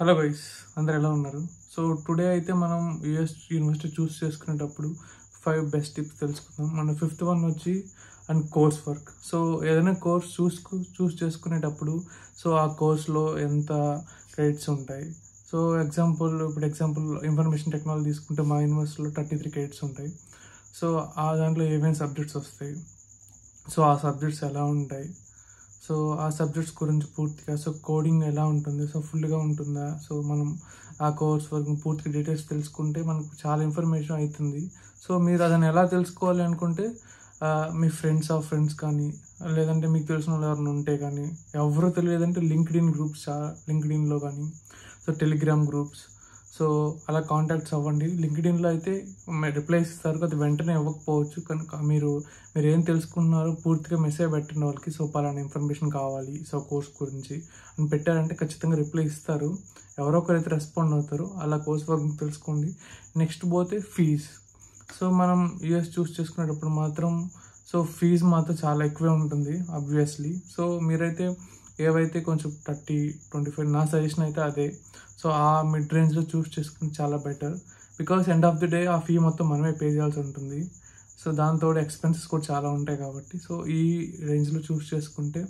Hello guys, అందరు ఎలా ఉన్నారు? సో టుడే అయితే మనం యూఎస్ యూనివర్సిటీ చూస్ చేసుకునేటప్పుడు 5 బెస్ట్ టిప్స్ తెలుసుకుందాం. మన ఫిఫ్త్ వన్ వచ్చి అండ్ కోర్స్ వర్క్. సో ఏదైనా కోర్స్ చూస్ చేసుకునేటప్పుడు సో ఆ కోర్స్లో ఎంత క్రెడిట్స్ ఉంటాయి. సో ఎగ్జాంపుల్ ఇన్ఫర్మేషన్ టెక్నాలజీ తీసుకుంటే మా యూనివర్సిటీలో 33 క్రెడిట్స్ ఉంటాయి. సో ఆ దాంట్లో ఏమేమి సబ్జెక్ట్స్ వస్తాయి, సో ఆ సబ్జెక్ట్స్ ఎలా ఉంటాయి, సో ఆ సబ్జెక్ట్స్ గురించి పూర్తిగా, సో కోడింగ్ ఎలా ఉంటుంది, సో ఫుల్గా ఉంటుందా, సో మనం ఆ కోర్స్ వరకు పూర్తిగా డీటెయిల్స్ తెలుసుకుంటే మనకు చాలా ఇన్ఫర్మేషన్ అవుతుంది. సో మీరు అదని ఎలా తెలుసుకోవాలి అనుకుంటే మీ ఫ్రెండ్స్ కానీ, లేదంటే మీకు తెలిసిన వాళ్ళు ఎవరైనా ఉంటే కానీ, ఎవరో తెలియదంటే లింక్డ్ఇన్లో కానీ, సో టెలిగ్రామ్ గ్రూప్స్, సో అలా కాంటాక్ట్స్ అవ్వండి. లింక్డ్ఇన్లో అయితే రిప్లై ఇస్తారు, అది వెంటనే ఇవ్వకపోవచ్చు, కనుక మీరు ఏం తెలుసుకున్నారో పూర్తిగా మెసేజ్ పెట్టండి వాళ్ళకి. సో పలానా ఇన్ఫర్మేషన్ కావాలి సో కోర్స్ గురించి అని పెట్టారంటే ఖచ్చితంగా రిప్లై ఇస్తారు. ఎవరో ఒకరైతే రెస్పాండ్ అవుతారు. అలా కోర్స్ వర్క్ తెలుసుకోండి. నెక్స్ట్ పోతే ఫీజ్. సో మనం యూఎస్ చూస్ చేసుకునేటప్పుడు మాత్రం సో ఫీజు మాత్రం చాలా ఎక్కువే ఉంటుంది ఆబ్వియస్లీ. సో మీరైతే ఏవైతే కొంచెం 30-25 నా సజెషన్ అయితే అదే. సో ఆ మిడ్ రేంజ్లో చూస్ చేసుకుని చాలా better. Because end of the day ఆ ఫీ మొత్తం మనమే పే చేయాల్సి ఉంటుంది. సో దాంతో ఎక్స్పెన్సెస్ కూడా చాలా ఉంటాయి కాబట్టి సో ఈ రేంజ్లో చూస్ చేసుకుంటే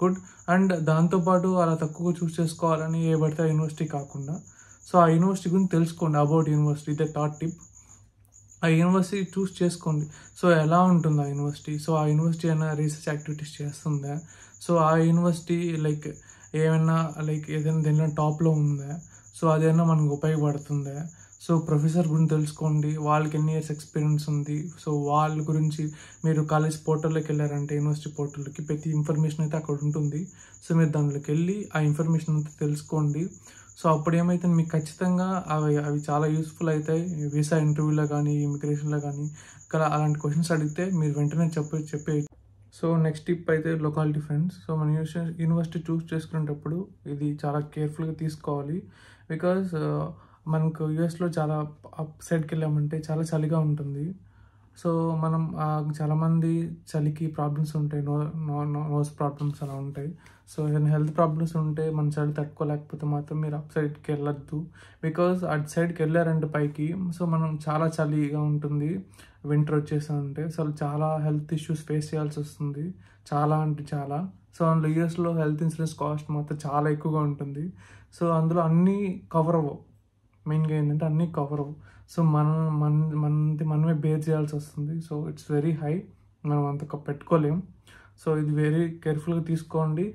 గుడ్. అండ్ దాంతోపాటు అలా తక్కువ చూస్ చేసుకోవాలని ఏ పడితే ఆ యూనివర్సిటీ కాకుండా సో ఆ యూనివర్సిటీ గురించి తెలుసుకోండి. అబౌట్ యూనివర్సిటీ ఇదే థర్డ్ టిప్. ఆ యూనివర్సిటీ చూస్ చేసుకోండి. సో ఎలా ఉంటుంది ఆ యూనివర్సిటీ, సో ఆ యూనివర్సిటీ ఏమైనా రీసెర్చ్ యాక్టివిటీస్ చేస్తుందా, సో ఆ యూనివర్సిటీ ఏదైనా దేనిలో టాప్లో ఉందా, సో అదేమైనా మనకు ఉపయోగపడుతుందా, సో ప్రొఫెసర్ గురించి తెలుసుకోండి, వాళ్ళకి ఎన్ని ఇయర్స్ ఎక్స్పీరియన్స్ ఉంది. సో వాళ్ళ గురించి మీరు కాలేజ్ పోర్టల్లోకి వెళ్ళారంటే యూనివర్సిటీ పోర్టల్కి ప్రతి ఇన్ఫర్మేషన్ అయితే అక్కడ ఉంటుంది. సో మీరు దాంట్లోకి వెళ్ళి ఆ ఇన్ఫర్మేషన్ అంతా తెలుసుకోండి. సో అప్పుడు ఏమైతే మీకు ఖచ్చితంగా అవి చాలా యూస్ఫుల్ అవుతాయి. వీసా ఇంటర్వ్యూలో కానీ, ఇమిగ్రేషన్లో కానీ అలాంటి క్వశ్చన్స్ అడిగితే మీరు వెంటనే చెప్పే. సో నెక్స్ట్ టిప్ అయితే లొకాలిటీ ఫ్రెండ్స్. సో మన యూనివర్సిటీ చూస్ చేసుకునేటప్పుడు ఇది చాలా కేర్ఫుల్గా తీసుకోవాలి. బికాజ్ మనకు యూఎస్లో చాలా అప్ సైడ్కి వెళ్ళామంటే చాలా చలిగా ఉంటుంది. సో మనం చాలామంది చలికి ప్రాబ్లమ్స్ ఉంటాయి, నోస్ ప్రాబ్లమ్స్ అలా ఉంటాయి. సో ఏదైనా హెల్త్ ప్రాబ్లమ్స్ ఉంటే మన చలి తట్టుకోలేకపోతే మాత్రం మీరు అప్ సైడ్కి వెళ్ళొద్దు. బికాజ్ అటు సైడ్కి వెళ్ళారంటే పైకి సో మనం చాలా చలిగా ఉంటుంది, వింటర్ వచ్చేసామంటే సో చాలా హెల్త్ ఇష్యూస్ ఫేస్ చేయాల్సి వస్తుంది, చాలా అంటే చాలా. సో అందులో యూఎస్లో హెల్త్ ఇన్సూరెన్స్ కాస్ట్ మాత్రం చాలా ఎక్కువగా ఉంటుంది. సో అందులో అన్నీ కవర్ అవ్వవు. మెయిన్గా ఏంటంటే అన్నీ కవర్ అవ్వవు. సో మనమే బేర్ చేయాల్సి వస్తుంది. సో ఇట్స్ వెరీ హై, మనం అంత పెట్టుకోలేం. సో ఇది వెరీ కేర్ఫుల్గా తీసుకోండి.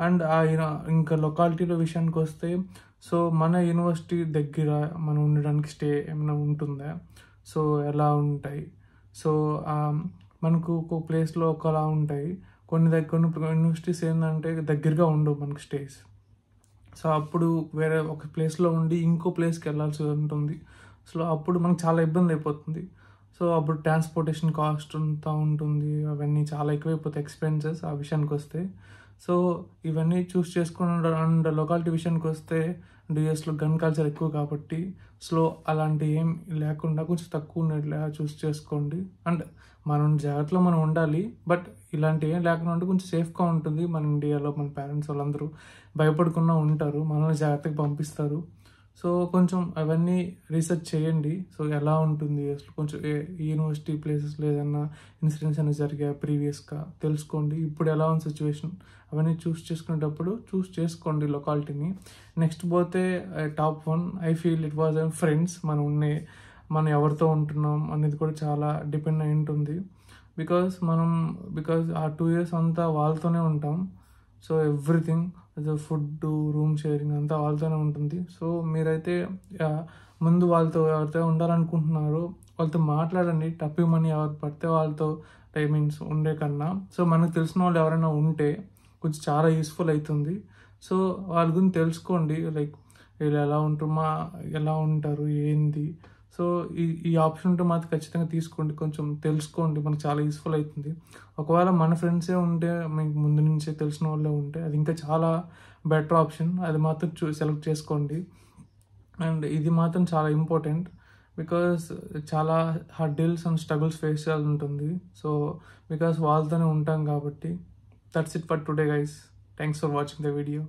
అండ్ ఇంకా లొకాలిటీలో విషయానికి వస్తే సో మన యూనివర్సిటీ దగ్గర మనం ఉండడానికి స్టే ఏమైనా ఉంటుందా, సో ఎలా ఉంటాయి, సో మనకు ఒక ప్లేస్లో ఒకలా ఉంటాయి, కొన్ని యూనివర్సిటీస్ ఏంటంటే దగ్గరగా ఉండవు మనకు స్టేస్. సో అప్పుడు వేరే ఒక ప్లేస్లో ఉండి ఇంకో ప్లేస్కి వెళ్ళాల్సి ఉంటుంది. సో అప్పుడు మనకు చాలా ఇబ్బంది అయిపోతుంది. సో అప్పుడు ట్రాన్స్పోర్టేషన్ కాస్ట్ అంతా ఉంటుంది, అవన్నీ చాలా ఎక్కువైపోతాయి ఎక్స్పెన్సెస్ ఆ విషయానికి వస్తే. సో ఇవన్నీ చూస్ చేసుకుని అండ్ లొకాలిటీ విషయానికి వస్తే యూఎస్లో గన్ కల్చర్ ఎక్కువ కాబట్టి సో అలాంటి ఏం లేకుండా కొంచెం తక్కువ ఉన్నట్లే చూస్ చేసుకోండి. అండ్ మనం జాగ్రత్తలో మనం ఉండాలి, బట్ ఇలాంటి ఏం లేకుండా ఉంటే కొంచెం సేఫ్గా ఉంటుంది. మన ఇండియాలో మన పేరెంట్స్ వాళ్ళందరూ భయపడకుండా ఉంటారు, మనల్ని జాగ్రత్తగా పంపిస్తారు. సో కొంచెం అవన్నీ రీసెర్చ్ చేయండి. సో ఎలా ఉంటుంది అసలు, కొంచెం యూనివర్సిటీ ప్లేసెస్లో ఏదైనా ఇన్సిడెంట్స్ అనేవి జరిగాయి ప్రీవియస్గా తెలుసుకోండి, ఇప్పుడు ఎలా ఉంది సిచ్యువేషన్, అవన్నీ చూస్ చేసుకోండి లొకాలిటీని. నెక్స్ట్ పోతే top 1 I feel it was friends. మనం ఎవరితో ఉంటున్నాం అనేది కూడా చాలా డిపెండ్ అయి ఉంటుంది. బికాజ్ ఆ 2 years అంతా వాళ్ళతోనే ఉంటాం. So everything, food, room sharing అంతా వాళ్ళతోనే ఉంటుంది. సో మీరైతే ముందు వాళ్ళతో ఎవరితో ఉండాలనుకుంటున్నారో వాళ్ళతో మాట్లాడండి. టప్పి మనీ ఎవరు పడితే వాళ్ళతో మీన్స్ ఉండే కన్నా సో మనకు తెలిసిన వాళ్ళు ఎవరైనా ఉంటే కొంచెం చాలా యూస్ఫుల్ అవుతుంది. సో వాళ్ళ గురించి తెలుసుకోండి, వీళ్ళు ఎలా ఉంటారు ఏంది. సో ఈ ఆప్షన్ ఉంటే మాత్రం ఖచ్చితంగా తీసుకోండి, కొంచెం తెలుసుకోండి, మనకు చాలా యూస్ఫుల్ అవుతుంది. ఒకవేళ మన ఫ్రెండ్సే ఉంటే, మీకు ముందు నుంచే తెలిసిన వాళ్ళే ఉంటే అది ఇంకా చాలా బెటర్ ఆప్షన్, అది మాత్రం సెలెక్ట్ చేసుకోండి. అండ్ ఇది మాత్రం చాలా ఇంపార్టెంట్, బికాస్ చాలా హర్డిల్స్ అండ్ స్ట్రగుల్స్ ఫేస్ చేయాల్సి ఉంటుంది. సో బికాస్ వాళ్ళతోనే ఉంటాం కాబట్టి. That's it for today guys. Thanks for watching the video.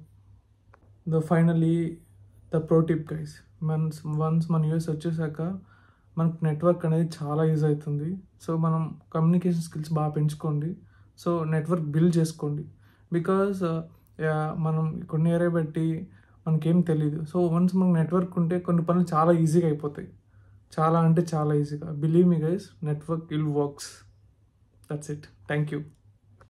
Finally, the pro tip guys, once మన యూఎస్ వచ్చేసాక మనకు నెట్వర్క్ అనేది చాలా యూజ్ అవుతుంది. సో మనం కమ్యూనికేషన్ స్కిల్స్ బాగా పెంచుకోండి. సో నెట్వర్క్ బిల్డ్ చేసుకోండి. బికాజ్ మనం కొన్ని ఏరియా బట్టి మనకేం తెలియదు. సో వన్స్ మనకు నెట్వర్క్ ఉంటే కొన్ని పనులు చాలా ఈజీగా అయిపోతాయి. చాలా అంటే చాలా ఈజీగా. Believe me guys, network will works. That's it. Thank you.